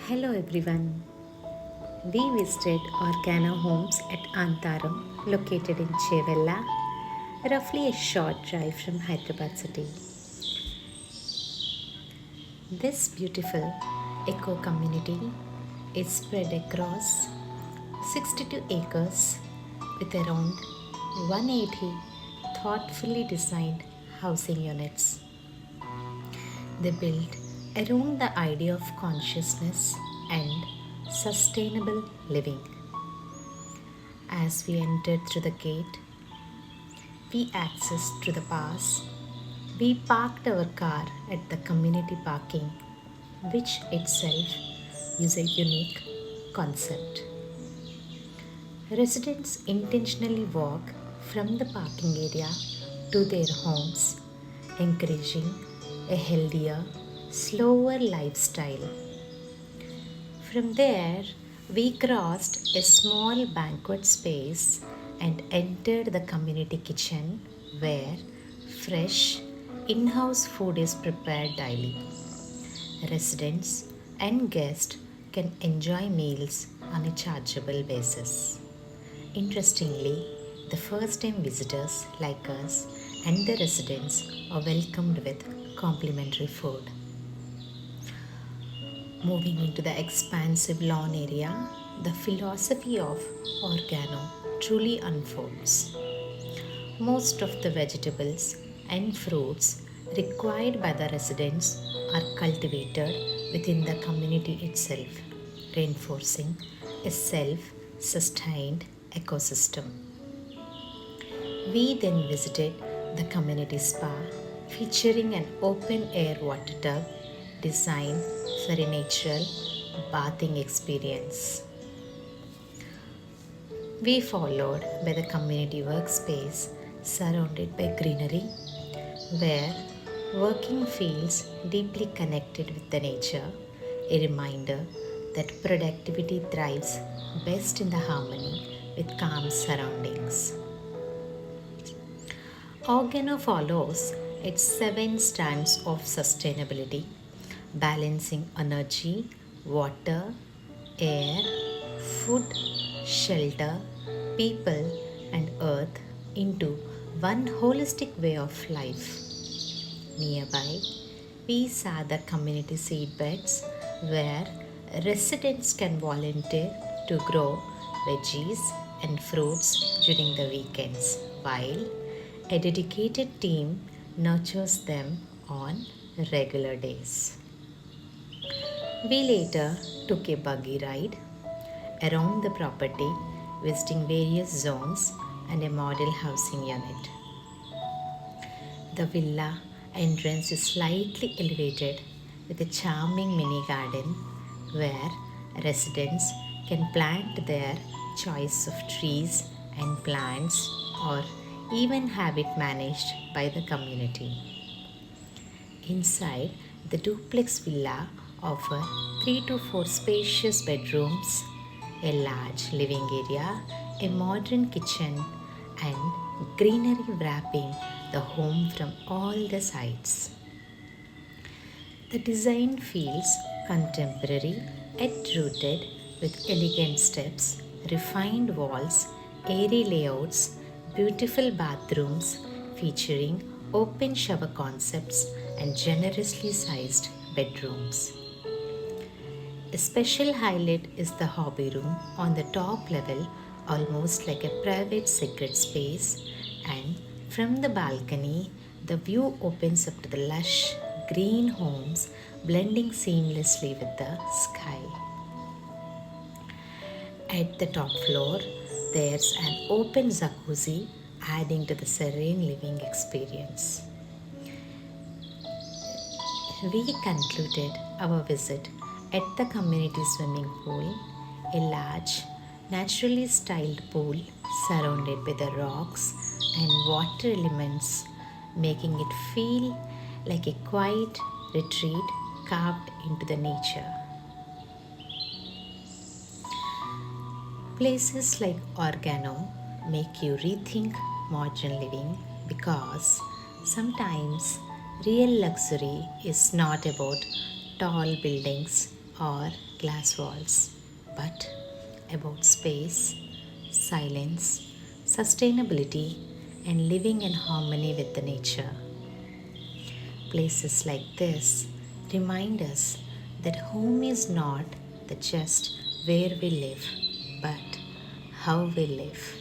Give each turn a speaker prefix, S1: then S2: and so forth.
S1: Hello everyone. We visited Organo homes at Antharam, located in Chevella, roughly a short drive from Hyderabad city. This beautiful eco community is spread across 62 acres with around 180 thoughtfully designed housing units. They built around the idea of consciousness and sustainable living. As we entered through the gate, we accessed through the pass. We parked our car at the community parking, which itself is a unique concept. Residents intentionally walk from the parking area to their homes, encouraging a healthier, slower lifestyle. From there, we crossed a small banquet space and entered the community kitchen where fresh in house food is prepared daily. Residents and guests can enjoy meals on a chargeable basis. Interestingly, the first time visitors like us and the residents are welcomed with complimentary food. Moving into the expansive lawn area, the philosophy of Organo truly unfolds. Most of the vegetables and fruits required by the residents are cultivated within the community itself, reinforcing a self sustained ecosystem. We then visited the community spa featuring an open air water tub designed for a natural bathing experience. We followed by the community workspace surrounded by greenery where working feels deeply connected with the nature, a reminder that productivity thrives best in the harmony with calm surroundings. Organo follows its seven strands of sustainability, balancing energy, water, air, food, shelter, people, and earth into one holistic way of life. Nearby, we saw the community seed beds where residents can volunteer to grow veggies and fruits during the weekends, while a dedicated team nurtures them on regular days. We later took a buggy ride around the property, visiting various zones and a model housing unit. The villa entrance is slightly elevated with a charming mini garden where residents can plant their choice of trees and plants or even have it managed by the community. Inside, the duplex villa offer 3 to 4 spacious bedrooms, a large living area, a modern kitchen, and greenery wrapping the home from all the sides. The design feels contemporary yet rooted with elegant steps, refined walls, airy layouts, beautiful bathrooms featuring open shower concepts and generously sized bedrooms. A special highlight is the hobby room on the top level, almost like a private secret space, and from the balcony, the view opens up to the lush green homes blending seamlessly with the sky. At the top floor, there's an open jacuzzi adding to the serene living experience. We concluded our visit at the community swimming pool, a large, naturally styled pool surrounded by the rocks and water elements, making it feel like a quiet retreat carved into the nature. Places like Organo make you rethink modern living because sometimes real luxury is not about tall buildings or glass walls, but about space, silence, sustainability, and living in harmony with the nature. Places like this remind us that home is not the just where we live, but how we live.